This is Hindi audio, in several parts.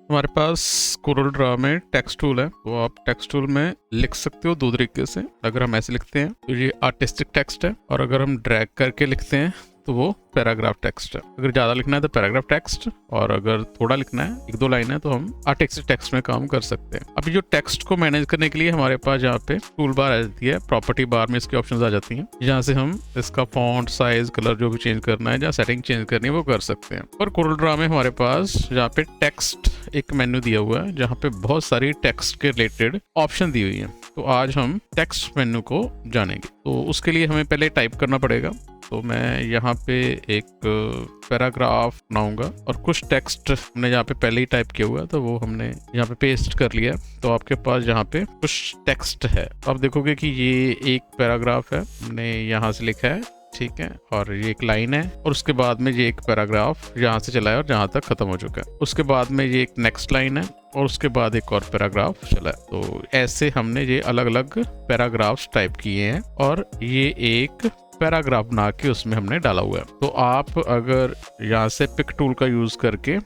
हमारे पास कोरल ड्रा में टेक्स्ट टूल है, तो आप टेक्स्ट टूल में लिख सकते हो दो तरीके से। अगर हम ऐसे लिखते हैं तो ये आर्टिस्टिक टेक्स्ट है, और अगर हम ड्रैग करके लिखते हैं तो वो पैराग्राफ टेक्स्ट है। अगर ज़्यादा लिखना है तो पैराग्राफ टेक्स्ट, और अगर थोड़ा लिखना है, एक दो लाइन है, तो हम आर्टिस्टिक टेक्स्ट में काम कर सकते हैं। अभी जो टेक्स्ट को मैनेज करने के लिए हमारे पास यहाँ पे टूल बार आ जाती है, प्रॉपर्टी बार में इसकी ऑप्शंस आ जाती हैं, जहाँ से हम इसका फॉन्ट, साइज, कलर जो भी चेंज करना है या सेटिंग चेंज करनी है वो कर सकते हैं। और कोरल ड्रा में हमारे पास यहाँ पे टेक्स्ट एक मेन्यू दिया हुआ है, जहाँ पे बहुत सारी टेक्स्ट के रिलेटेड ऑप्शन दी हुई है। तो आज हम टेक्स्ट मेन्यू को जानेंगे। तो उसके लिए हमें पहले टाइप करना पड़ेगा। तो मैं यहाँ पे एक पैराग्राफ बनाऊंगा, और कुछ टेक्स्ट हमने यहाँ पे पहले ही टाइप किया हुआ है, तो वो हमने यहाँ पे पेस्ट कर लिया। तो आपके पास यहाँ पे कुछ टेक्स्ट है, आप देखोगे कि ये एक पैराग्राफ है, हमने यहाँ से लिखा है, ठीक है, और ये एक लाइन है, और उसके बाद में ये एक पैराग्राफ यहाँ से चला है और जहाँ तक खत्म हो चुका है। उसके बाद में ये एक नेक्स्ट लाइन है, और उसके बाद एक और पैराग्राफ चला है। तो ऐसे हमने ये अलग अलग पैराग्राफ्स टाइप किए हैं, और ये एक पैराग्राफ बना के उसमें हमने डाला हुआ है। तो आप अगर यहाँ से पिक टूल का यूज करके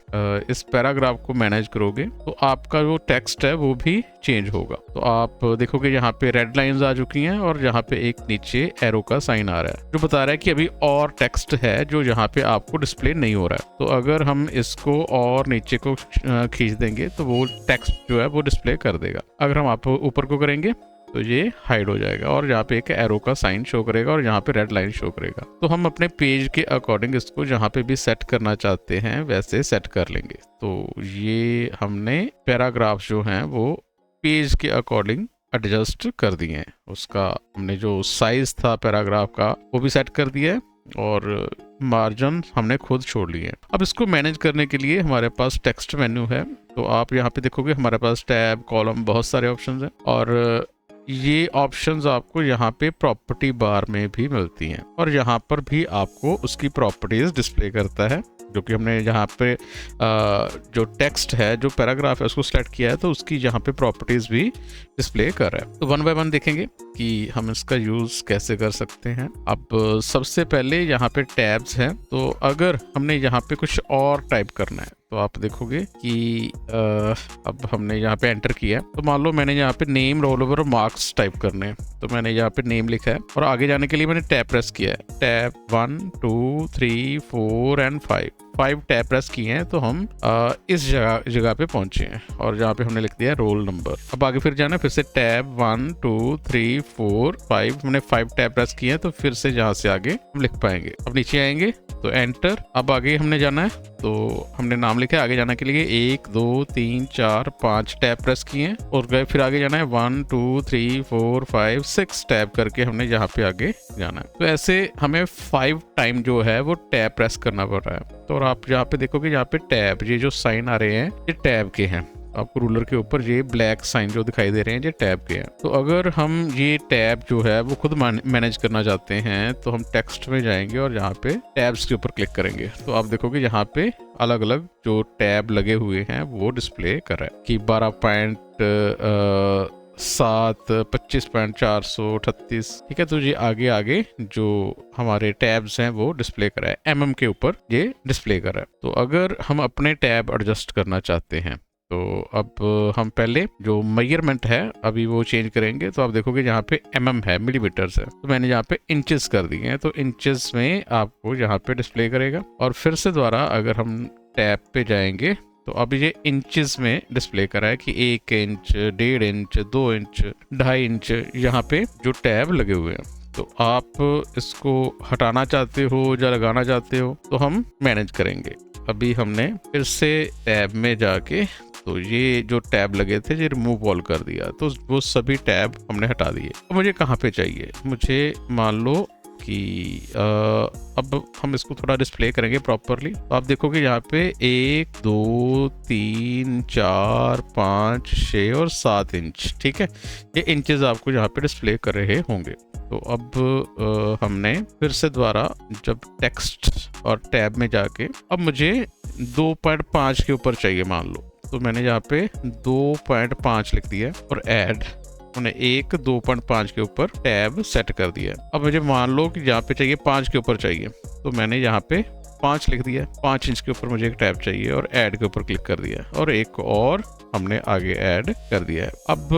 इस पैराग्राफ को मैनेज करोगे, तो आपका जो टेक्स्ट है वो भी चेंज होगा। तो आप देखोगे यहाँ पे रेड लाइंस आ चुकी हैं, और यहाँ पे एक नीचे एरो का साइन आ रहा है, जो बता रहा है कि अभी और टेक्स्ट है जो यहाँ पे आपको डिस्प्ले नहीं हो रहा है। तो अगर हम इसको और नीचे को खींच देंगे तो वो टेक्स्ट जो है वो डिस्प्ले कर देगा। अगर हम आप ऊपर को करेंगे तो ये हाइड हो जाएगा, और यहाँ पे एक एरो का साइन शो करेगा, और यहाँ पे रेड लाइन शो करेगा। तो हम अपने पेज के अकॉर्डिंग इसको जहाँ पे भी सेट करना चाहते हैं वैसे सेट कर लेंगे। तो ये हमने पैराग्राफ जो हैं वो पेज के अकॉर्डिंग एडजस्ट कर दिए हैं। उसका हमने जो साइज था पैराग्राफ का वो भी सेट कर दिया है, और मार्जिन हमने खुद छोड़ लिए हैं। अब इसको मैनेज करने के लिए हमारे पास टेक्स्ट मेन्यू है। तो आप यहाँ पे देखोगे हमारे पास टैब, कॉलम, बहुत सारे ऑप्शंस हैं, और ये ऑप्शंस आपको यहाँ पे प्रॉपर्टी बार में भी मिलती हैं, और यहाँ पर भी आपको उसकी प्रॉपर्टीज डिस्प्ले करता है, जो कि हमने यहाँ पे जो टेक्स्ट है, जो पैराग्राफ है, उसको सेलेक्ट किया है, तो उसकी यहाँ पे प्रॉपर्टीज भी डिस्प्ले कर रहा है। तो वन बाय वन देखेंगे कि हम इसका यूज कैसे कर सकते हैं। अब सबसे पहले यहाँ पे टैब्स हैं, तो अगर हमने यहाँ पे कुछ और टाइप करना है तो आप देखोगे कि अब हमने यहाँ पे एंटर किया है। तो मान लो मैंने यहाँ पे नेम, रोल नंबर और मार्क्स टाइप करने हैं, तो मैंने यहाँ पे नेम लिखा है, और आगे जाने के लिए मैंने टैब प्रेस किया है। टैब 1 2 3 4 एंड 5 टैब प्रेस किए हैं, तो हम इस जगह पे पहुंचे हैं, और जहाँ पे हमने लिख दिया रोल नंबर। अब आगे फिर जाना, फिर से टैब 1 2 3 4 5, हमने 5 टैब प्रेस किए हैं, तो फिर से जहाँ से आगे हम लिख पाएंगे। अब नीचे आएंगे तो एंटर। अब आगे हमने जाना है, तो हमने नाम लिखा है, आगे जाने के लिए 1 2 3 4 5 टैब प्रेस किए हैं, और गए फिर आगे जाना है 1 2 3 4 5 6 टैब करके हमने यहाँ पे आगे जाना है। तो ऐसे हमें 5 टाइम जो है वो टैब प्रेस करना पड़ रहा है। तो और आप यहाँ पे देखोगे, यहाँ पे टैब, ये जो साइन आ रहे हैं ये टैब के हैं। आपको रूलर के ऊपर ये ब्लैक साइन जो दिखाई दे रहे हैं ये टैब के हैं। तो अगर हम ये टैब जो है वो खुद मैनेज करना चाहते हैं, तो हम टेक्स्ट में जाएंगे और यहाँ पे टैब्स के ऊपर क्लिक करेंगे। तो आप देखोगे यहाँ पे अलग अलग जो टैब लगे हुए हैं वो डिस्प्ले कर रहा है कि 12.7 25.438, ठीक है। तो ये आगे आगे जो हमारे टैब्स हैं वो डिस्प्ले कर रहा है, MM के ऊपर ये डिस्प्ले कर रहा है। तो अगर हम अपने टैब एडजस्ट करना चाहते हैं, तो अब हम पहले जो मेजरमेंट है अभी वो चेंज करेंगे। तो आप देखोगे यहाँ पे MM है, मिलीमीटर्स है, तो मैंने यहाँ पे इंचेस कर दिए हैं, तो इंचेस में आपको यहाँ पे डिस्प्ले करेगा। और फिर से दोबारा अगर हम टैब पे जाएंगे तो अब ये इंचेस में डिस्प्ले कर रहा है कि 1 इंच, 1.5 इंच, 2 इंच, 2.5 इंच यहाँ पे जो टैब लगे हुए हैं। तो आप इसको हटाना चाहते हो या लगाना चाहते हो तो हम मैनेज करेंगे। अभी हमने फिर से टैब में जाके तो ये जो टैब लगे थे ये रिमूव ऑल कर दिया, तो वो सभी टैब हमने हटा दिए। तो मुझे कहाँ पे चाहिए, मुझे मान लो कि अब हम इसको थोड़ा डिस्प्ले करेंगे प्रॉपरली। तो आप देखोगे यहाँ पे 1 2 3 4 5 6 और 7 इंच, ठीक है। ये इंचेस आपको यहाँ पे डिस्प्ले कर रहे होंगे। तो अब हमने फिर से दोबारा जब टेक्स्ट और टैब में जाके अब मुझे 2.5 के ऊपर चाहिए मान लो, तो मैंने यहाँ पे 2.5 लिख दिया और ऐड, मैंने 2.5 के ऊपर टैब सेट कर दिया। अब मुझे मान लो कि यहाँ पे चाहिए 5 के ऊपर चाहिए, तो मैंने यहाँ पे 5 लिख दिया। 5 इंच के ऊपर मुझे एक टैब चाहिए और ऐड के ऊपर क्लिक कर दिया और एक और हमने आगे ऐड कर दिया है। अब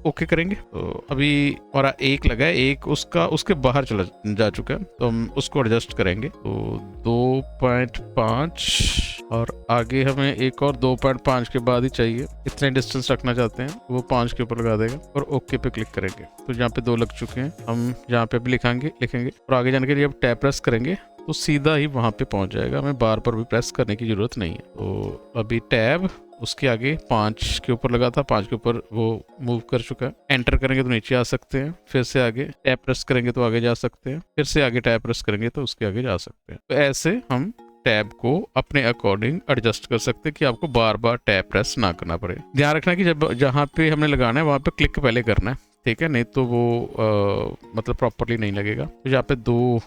ओके करेंगे तो अभी हमारा 1 लगा है, 1 उसके बाहर चला जा चुका है, तो हम उसको एडजस्ट करेंगे। तो 2.5 और आगे हमें एक और 2.5 के बाद ही चाहिए। इतने डिस्टेंस रखना चाहते हैं वो 5 के ऊपर लगा देगा और ओके पे क्लिक करेंगे। तो यहाँ पे 2 लग चुके हैं, हम यहाँ पे भी लिखेंगे और आगे जाने के लिए अब टैब प्रेस करेंगे तो सीधा ही वहां पे पहुंच जाएगा, हमें बार बार भी प्रेस करने की जरूरत नहीं है। तो अभी टैब उसके आगे 5 के ऊपर लगा था, 5 के ऊपर वो मूव कर चुका है। एंटर करेंगे तो नीचे आ सकते हैं, फिर से आगे टैब प्रेस करेंगे तो आगे जा सकते हैं, फिर से आगे टैब प्रेस करेंगे तो उसके आगे जा सकते हैं। तो ऐसे हम टैब को अपने अकॉर्डिंग एडजस्ट कर सकते हैं कि आपको बार बार टैब प्रेस ना करना पड़े। ध्यान रखना कि जब जहाँ पे हमने लगाना है वहां पे क्लिक पहले करना है, ठीक है, नहीं तो वो मतलब प्रॉपरली नहीं लगेगा। तो यहाँ पे 2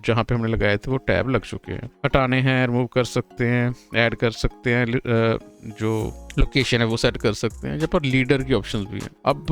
जहाँ पे हमने लगाए थे वो टैब लग चुके हैं। हटाने हैं, रिमूव कर सकते हैं, ऐड कर सकते हैं, जो लोकेशन है वो सेट कर सकते हैं। जहाँ पर लीडर की ऑप्शंस भी हैं। अब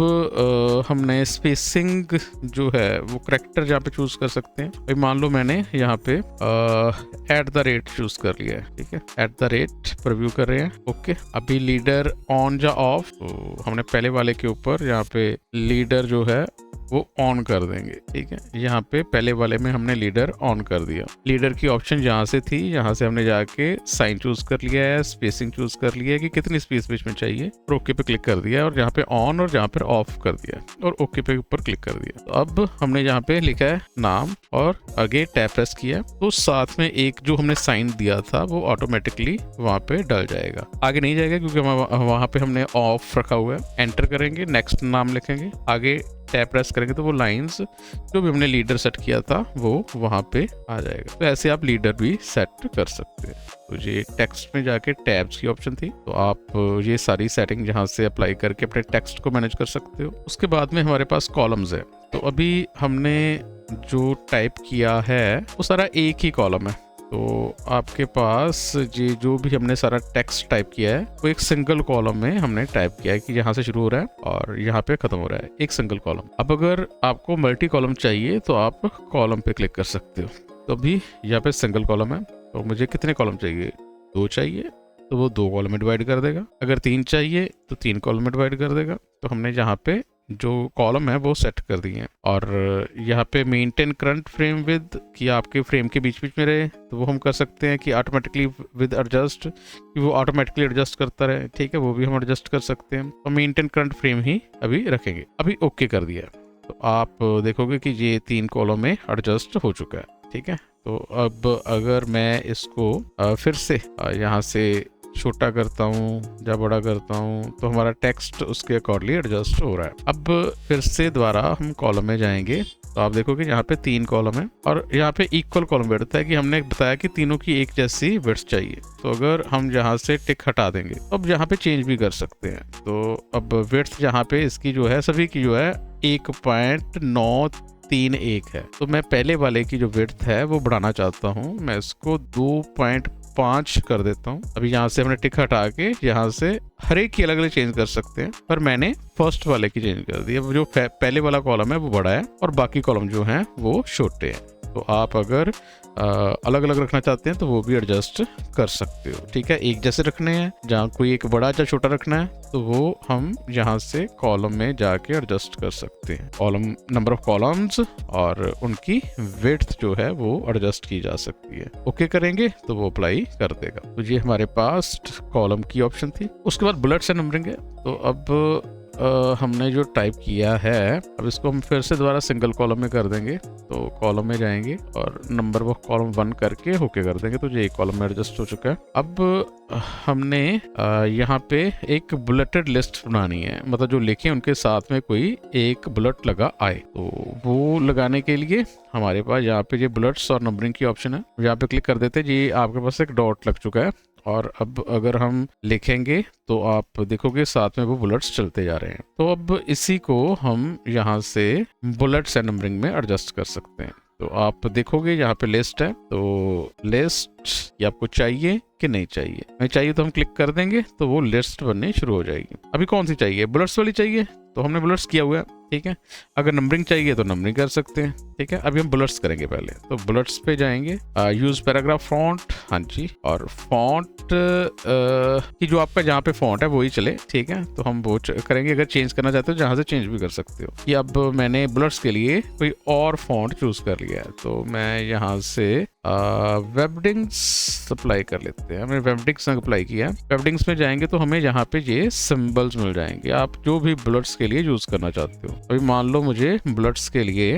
हमने स्पेसिंग जो है वो करेक्टर जहाँ पे चूज कर सकते हैं। भाई मान लो मैंने यहाँ पे @ चूज कर लिया है, ठीक है, @ प्रीव्यू कर रहे हैं। ओके, अभी लीडर ऑन या ऑफ, तो हमने पहले वाले के ऊपर यहाँ पे लीडर जो है वो ऑन कर देंगे, ठीक है। यहाँ पे पहले वाले में हमने लीडर ऑन कर दिया। लीडर की ऑप्शन यहाँ से थी, यहाँ से हमने जाके साइन चूज कर लिया है, स्पेसिंग चूज कर लिया है कि कितनी स्पेस बीच में चाहिए और ओके पे क्लिक कर दिया और यहाँ पे ऑन और यहाँ पे ऑफ कर दिया और ओके पे ऊपर क्लिक कर दिया। तो अब हमने यहाँ पे लिखा है नाम और आगे टैब प्रेस किया तो साथ में एक जो हमने साइन दिया था वो ऑटोमेटिकली वहाँ पे डल जाएगा, आगे नहीं जाएगा क्योंकि वहाँ पे हमने ऑफ रखा हुआ है। एंटर करेंगे, नेक्स्ट नाम लिखेंगे, आगे टैब प्रेस करेंगे तो वो लाइंस जो भी हमने लीडर सेट किया था वो वहां पे आ जाएगा। तो ऐसे आप लीडर भी सेट कर सकते हैं। तो ये टेक्स्ट में जाके टैब्स की ऑप्शन थी, तो आप ये सारी सेटिंग यहाँ से अप्लाई करके अपने टेक्स्ट को मैनेज कर सकते हो। उसके बाद में हमारे पास कॉलम्स है। तो अभी हमने जो टाइप किया है वो सारा एक ही कॉलम है। तो आपके पास ये जो भी हमने सारा टेक्स्ट टाइप किया है वो एक सिंगल कॉलम में हमने टाइप किया है कि यहाँ से शुरू हो रहा है और यहाँ पे खत्म हो रहा है, एक सिंगल कॉलम। अब अगर आपको मल्टी कॉलम चाहिए तो आप कॉलम पे क्लिक कर सकते हो। तो अभी यहाँ पे सिंगल कॉलम है, तो मुझे कितने कॉलम चाहिए? 2 चाहिए तो वो 2 कॉलम में डिवाइड कर देगा। अगर 3 चाहिए तो 3 कॉलम में डिवाइड कर देगा। तो हमने यहाँ पे जो कॉलम है वो सेट कर दिए हैं। और यहाँ पे मेंटेन करंट फ्रेम विद कि आपके फ्रेम के बीच बीच में रहे, तो वो हम कर सकते हैं कि ऑटोमेटिकली विद एडजस्ट कि वो ऑटोमेटिकली एडजस्ट करता रहे, ठीक है, वो भी हम एडजस्ट कर सकते हैं। तो मेंटेन करंट फ्रेम ही अभी रखेंगे। अभी ओके कर दिया तो आप देखोगे कि ये 3 कॉलम में एडजस्ट हो चुका है, ठीक है। तो अब अगर मैं इसको फिर से यहाँ से छोटा करता हूँ या बड़ा करता हूँ तो हमारा टेक्स्ट उसके अकॉर्डिंगली एडजस्ट हो रहा है। अब फिर से दोबारा हम कॉलम में जाएंगे तो आप देखोगे यहाँ पे 3 कॉलम है और यहाँ पे इक्वल कॉलम विड्थ है कि हमने बताया कि तीनों की एक जैसी विड्थ चाहिए। तो अगर हम यहाँ से टिक हटा देंगे तो अब यहाँ पे चेंज भी कर सकते हैं। तो अब विड्थ यहाँ पे इसकी जो है सभी की जो है 1.931 है। तो मैं पहले वाले की जो विड्थ है वो बढ़ाना चाहता हूँ, मैं इसको 2.5 कर देता हूँ। अभी यहाँ से हमने टिक हटा के यहाँ से हर एक की अलग अलग चेंज कर सकते हैं, पर मैंने फर्स्ट वाले की चेंज कर दी। अब जो पहले वाला कॉलम है वो बड़ा है और बाकी कॉलम जो हैं वो छोटे हैं। तो आप अगर अलग अलग रखना चाहते हैं तो वो भी एडजस्ट कर सकते हो, ठीक है। एक जैसे रखने हैं, जहाँ कोई एक बड़ा या छोटा रखना है तो वो हम यहाँ से कॉलम में जाके एडजस्ट कर सकते हैं। कॉलम नंबर ऑफ कॉलम्स और उनकी विड्थ जो है वो एडजस्ट की जा सकती है। ओके करेंगे तो वो अप्लाई कर देगा। तो ये हमारे पास कॉलम की ऑप्शन थी। उसके बाद बुलेट्स एंड नंबरिंग है। तो अब हमने जो टाइप किया है अब इसको हम फिर से दोबारा सिंगल कॉलम में कर देंगे। तो कॉलम में जाएंगे और नंबर ऑफ कॉलम 1 करके होके कर देंगे। तो ये एक कॉलम में एडजस्ट हो चुका है। अब हमने यहाँ पे एक बुलेटेड लिस्ट बनानी है, मतलब जो लिखे उनके साथ में कोई एक बुलेट लगा आए। तो वो लगाने के लिए हमारे पास यहाँ पे ये बुलेट्स और नंबरिंग की ऑप्शन है, यहाँ पे क्लिक कर देते हैं। जी आपके पास एक डॉट लग चुका है और अब अगर हम लिखेंगे तो आप देखोगे साथ में वो बुलेट्स चलते जा रहे हैं। तो अब इसी को हम यहाँ से बुलेट्स एंड नंबरिंग में एडजस्ट कर सकते हैं। तो आप देखोगे यहाँ पे लिस्ट है, तो लिस्ट ये आपको चाहिए कि नहीं चाहिए, नहीं चाहिए तो हम क्लिक कर देंगे तो वो लिस्ट बननी शुरू हो जाएगी। अभी कौन सी चाहिए, बुलेट्स वाली चाहिए, तो हमने बुलेट्स किया हुआ है, ठीक है। अगर नंबरिंग चाहिए तो नंबरिंग कर सकते हैं, ठीक है। अभी हम बुलेट्स करेंगे पहले, तो बुलेट्स पे जाएंगे, यूज पैराग्राफ फॉन्ट, हाँ जी, और फॉन्ट की जो आपका जहाँ पे फॉन्ट है वही चले, ठीक है। तो हम वो करेंगे, अगर चेंज करना चाहते हो जहाँ से चेंज भी कर सकते हो। कि अब मैंने बुलेट्स के लिए कोई और फॉन्ट चूज कर लिया है, तो मैं यहाँ से वेबडिंग्स अप्लाई कर लेते हैं। हमने वेबडिंग्स अप्लाई किया है। वेबडिंग्स में जाएंगे तो हमें यहाँ पे ये सिंबल्स मिल जाएंगे, आप जो भी बुलेट्स के लिए यूज करना चाहते हो। अभी मान लो मुझे बुलेट्स के लिए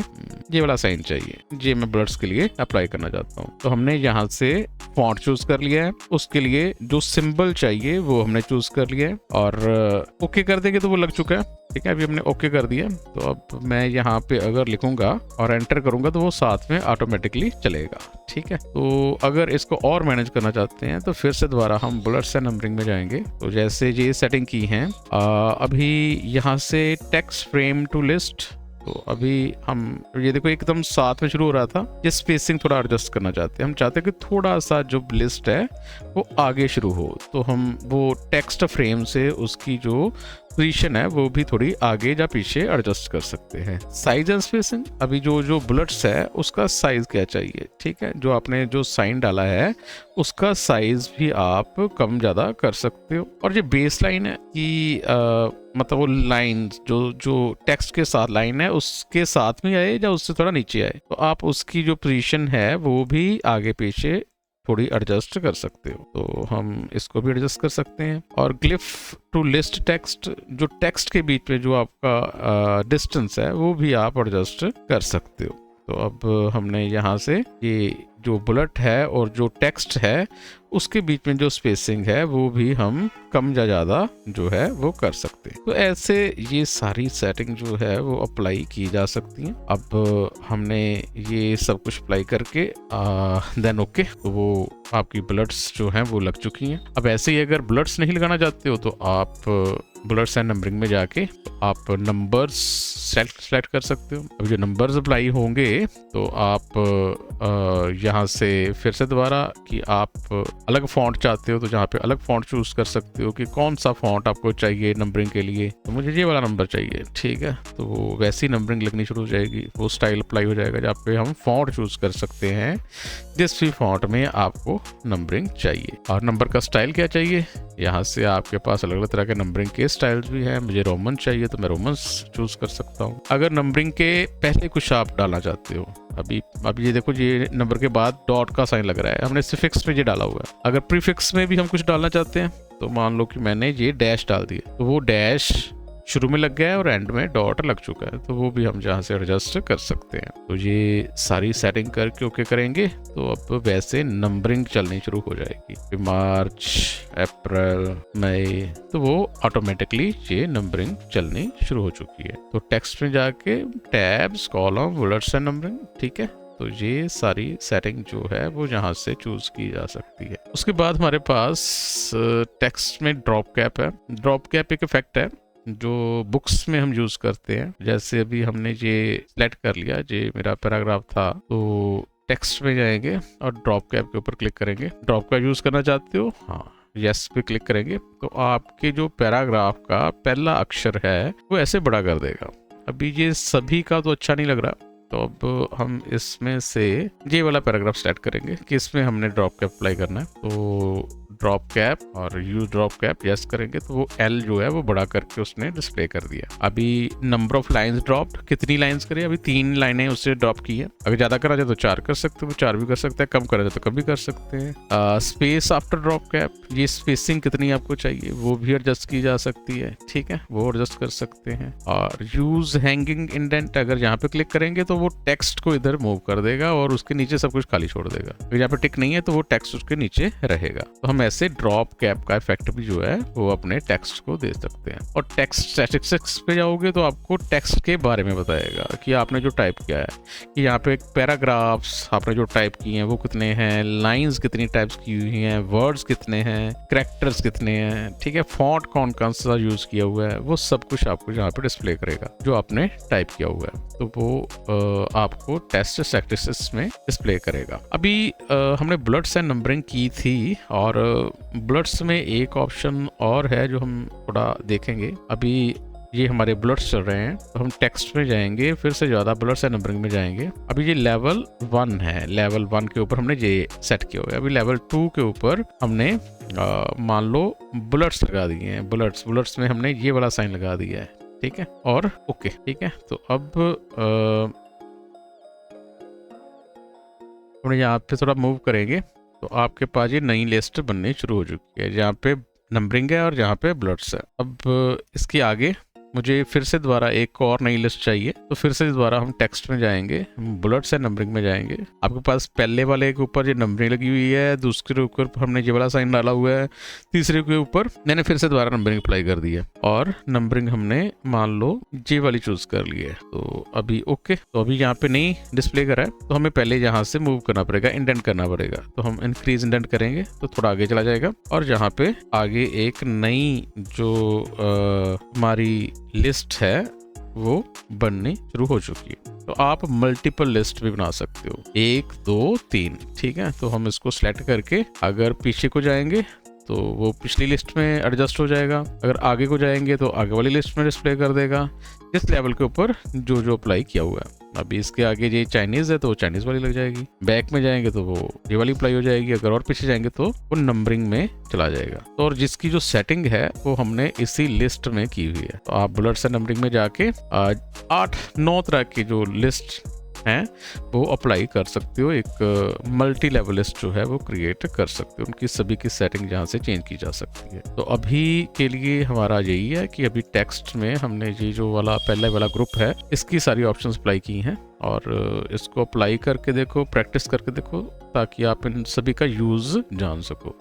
ये वाला साइन चाहिए, ये मैं बुलेट्स के लिए अप्लाई करना चाहता हूँ, तो हमने यहाँ से फॉन्ट चूज कर लिया है। उसके लिए जो सिंबल चाहिए वो हमने चूज कर लिया है और ओके कर देंगे तो वो लग चुका है, ठीक है। अभी हमने ओके कर दिया, तो अब मैं यहाँ पे अगर लिखूंगा और एंटर करूंगा तो वो साथ में ऑटोमेटिकली चलेगा, ठीक है। तो अगर इसको और मैनेज करना चाहते हैं तो फिर से दोबारा हम बुलेट्स एंड नंबरिंग में जाएंगे। तो जैसे ये सेटिंग की है, अभी यहाँ से टेक्स्ट फ्रेम टू लिस्ट, तो अभी हम ये देखो एकदम साथ में शुरू हो रहा था, ये स्पेसिंग थोड़ा एडजस्ट करना चाहते हैं। हम चाहते हैं कि थोड़ा सा जो लिस्ट है वो आगे शुरू हो, तो हम वो टेक्स्ट फ्रेम से उसकी जो पोजीशन है वो भी थोड़ी आगे या पीछे एडजस्ट कर सकते हैं। साइज एंड स्पेसिंग, अभी जो बुलेट्स है उसका साइज क्या चाहिए, ठीक है। जो आपने जो साइन डाला है उसका साइज भी आप कम ज्यादा कर सकते हो। और ये बेस लाइन है कि मतलब वो लाइन जो टेक्स्ट के साथ लाइन है उसके साथ में आए या उससे थोड़ा नीचे आए, तो आप उसकी जो पोजीशन है वो भी आगे पीछे थोड़ी एडजस्ट कर सकते हो। तो हम इसको भी एडजस्ट कर सकते हैं। और ग्लिफ टू लिस्ट टेक्स्ट, जो टेक्स्ट के बीच में जो आपका डिस्टेंस है वो भी आप एडजस्ट कर सकते हो। तो अब हमने यहाँ से ये जो बुलेट है और जो टेक्स्ट है उसके बीच में जो स्पेसिंग है वो भी हम कम या ज़्यादा जो है वो कर सकते हैं। तो ऐसे ये सारी सेटिंग जो है वो अप्लाई की जा सकती हैं। अब हमने ये सब कुछ अप्लाई करके देन ओके, तो वो आपकी बुलेट्स जो हैं वो लग चुकी हैं। अब ऐसे ही अगर बुलेट्स नहीं लगाना चाहते हो तो आप बुलेट्स एंड नंबरिंग में जाके आप नंबर्स सेलेक्ट कर सकते हो। अब जो नंबर्स अप्लाई होंगे तो आप यहाँ से फिर से दोबारा कि आप अलग फॉन्ट चाहते हो तो जहाँ पे अलग फॉन्ट चूज कर सकते हो कि कौन सा फॉन्ट आपको चाहिए नंबरिंग के लिए। तो मुझे ये वाला नंबर चाहिए, ठीक है, तो वो वैसी नंबरिंग लगनी शुरू हो जाएगी, वो स्टाइल अप्लाई हो जाएगा जहाँ पे हम फॉन्ट चूज कर सकते हैं जिस भी फॉन्ट में आपको नंबरिंग चाहिए। और नंबर का स्टाइल क्या चाहिए, यहाँ से आपके पास अलग अलग तरह के नंबरिंग के स्टाइल्स भी हैं। मुझे रोमन चाहिए तो मैं रोमन्स चूज कर सकता हूँ। अगर नंबरिंग के पहले कुछ आप डालना चाहते हो, अभी ये देखो ये नंबर के बाद डॉट का साइन लग रहा है, हमने सिफिक्स में ये डाला हुआ है। अगर प्रीफिक्स में भी हम कुछ डालना चाहते हैं तो मान लो कि मैंने ये डैश डाल दिया, तो वो डैश शुरू में लग गया है और एंड में डॉट लग चुका है, तो वो भी हम जहाँ से एडजस्ट कर सकते हैं। तो ये सारी सेटिंग करके ओके करेंगे तो अब वैसे नंबरिंग चलनी शुरू हो जाएगी। मार्च, अप्रैल, मई, तो वो ऑटोमेटिकली ये नंबरिंग चलनी शुरू हो चुकी है। तो टेक्स्ट में जाके tabs, column, bullets and numbering, ठीक है। तो ये सारी सेटिंग जो है वो यहाँ से चूज की जा सकती है। उसके बाद हमारे पास टेक्स्ट में ड्रॉप कैप है। ड्रॉप कैप एक इफेक्ट है जो बुक्स में हम यूज करते हैं। जैसे अभी हमने ये सेलेक्ट कर लिया, ये मेरा पैराग्राफ था, तो टेक्स्ट में जाएंगे और ड्रॉप कैप के ऊपर क्लिक करेंगे। ड्रॉप का यूज करना चाहते हो, हाँ, यस पे क्लिक करेंगे तो आपके जो पैराग्राफ का पहला अक्षर है वो ऐसे बड़ा कर देगा। अभी ये सभी का तो अच्छा नहीं लग रहा, तो अब हम इसमें से ये वाला पैराग्राफ सेलेक्ट करेंगे कि इसमें हमने ड्रॉप कैप अप्लाई करना है। तो ड्रॉप कैप और यूज ड्रॉप कैप यस करेंगे तो वो एल जो है वो बड़ा करके उसने डिस्प्ले कर दिया। अभी नंबर ऑफ लाइंस ड्रॉप्ड, कितनी लाइंस करें, अभी 3 लाइनें उससे ड्रॉप की है। अगर ज्यादा करा जाए तो 4 कर सकते हो, 4 भी कर सकते हैं, कम करा जाए तो कम भी कर सकते हैं। स्पेस आफ्टर ड्रॉप कैप, ये स्पेसिंग कितनी आपको चाहिए वो भी एडजस्ट की जा सकती है, ठीक है, वो एडजस्ट कर सकते हैं। और यूज हैंगिंग इंडेंट, अगर यहाँ पे क्लिक करेंगे तो वो टेक्स्ट को इधर मूव कर देगा और उसके नीचे सब कुछ खाली छोड़ देगा। अगर यहाँ पे टिक नहीं है तो वो टेक्स्ट उसके नीचे रहेगा। तो हम ऐसे ड्रॉप कैप का इफेक्ट भी जो है वो अपने टेक्स्ट को दे सकते हैं। और टेक्स्ट स्टैटिस्टिक्स पे जाओगे तो आपको टेक्स्ट के बारे में बताएगा कि आपने जो टाइप किया है, कि यहाँ पे पैराग्राफ्स आपने जो टाइप किए हैं वो कितने हैं, लाइंस कितनी टाइप्स की हुई हैं, वर्ड्स कितने हैं, कैरेक्टर्स कितने हैं, ठीक है, फॉन्ट कौन कौन सा यूज किया हुआ है, वो सब कुछ आपको यहाँ पे डिस्प्ले करेगा जो आपने टाइप किया हुआ है। तो वो आपको टेस्ट स्टैटिस्टिक्स में डिस्प्ले करेगा। अभी हमने ब्लड्स एंड नंबरिंग की थी, और ब्लड्स में एक ऑप्शन और है जो हम थोड़ा देखेंगे। अभी ये हमारे ब्लड्स चल रहे हैं, तो हम टेक्स्ट में जाएंगे, फिर से ज़्यादा ब्लड्स एंड नंबरिंग में जाएंगे। अभी ये लेवल 1 है, लेवल 1 के ऊपर हमने ये सेट किया हुआ है। अभी लेवल 2 के ऊपर हमने मान लो बुलेट्स लगा दिए हैं, बुलेट्स में हमने ये वाला साइन लगा दिया है, ठीक है, और ओके, ठीक है। तो अब हमने यहाँ पे थोड़ा मूव करेंगे तो आपके पास ये नई लिस्ट बननी शुरू हो चुकी है, जहाँ पे नंबरिंग है और जहाँ पे ब्लड्स है। अब इसके आगे मुझे फिर से दोबारा एक और नई लिस्ट चाहिए, तो फिर से दोबारा हम टेक्स्ट में जाएंगे, बुलेट्स एंड नंबरिंग में जाएंगे। आपके पास पहले वाले के ऊपर ये नंबरिंग लगी हुई है, दूसरे के ऊपर हमने ये वाला साइन डाला हुआ है, तीसरे के ऊपर मैंने फिर से दोबारा नंबरिंग अप्लाई कर दी है, और नंबरिंग हमने मान लो ये वाली चूज कर ली है। तो अभी ओके, तो अभी यहाँ पे नहीं डिस्प्ले करा है, तो हमें पहले यहाँ से मूव करना पड़ेगा, इंडेंट करना पड़ेगा। तो हम इंक्रीज इंडेंट करेंगे तो थोड़ा आगे चला जाएगा, और जहाँ पे आगे एक नई जो हमारी लिस्ट है वो बननी शुरू हो चुकी है। तो आप मल्टीपल लिस्ट भी बना सकते हो, 1 2 3, ठीक है। तो हम इसको सेलेक्ट करके अगर पीछे को जाएंगे तो वो पिछली लिस्ट में एडजस्ट हो जाएगा, अगर आगे को जाएंगे तो आगे वाली लिस्ट में डिस्प्ले कर देगा, इस लेवल के ऊपर जो जो अप्लाई किया हुआ है। अभी इसके आगे ये चाइनीज है तो चाइनीज वाली लग जाएगी, बैक में जाएंगे तो वो ये वाली अप्लाई हो जाएगी, अगर और पीछे जाएंगे तो वो नंबरिंग में चला जाएगा। तो और जिसकी जो सेटिंग है वो हमने इसी लिस्ट में की हुई है। तो आप बुलेट्स एंड नंबरिंग में जाके 8-9 तरह की जो लिस्ट हैं वो अप्लाई कर सकते हो, एक मल्टी लेवल लिस्ट जो है वो क्रिएट कर सकते हो, उनकी सभी की सेटिंग जहाँ से चेंज की जा सकती है। तो अभी के लिए हमारा यही है कि अभी टेक्स्ट में हमने ये जो वाला पहले वाला ग्रुप है इसकी सारी ऑप्शंस अप्लाई की हैं, और इसको अप्लाई करके देखो, प्रैक्टिस करके देखो, ताकि आप इन सभी का यूज जान सको।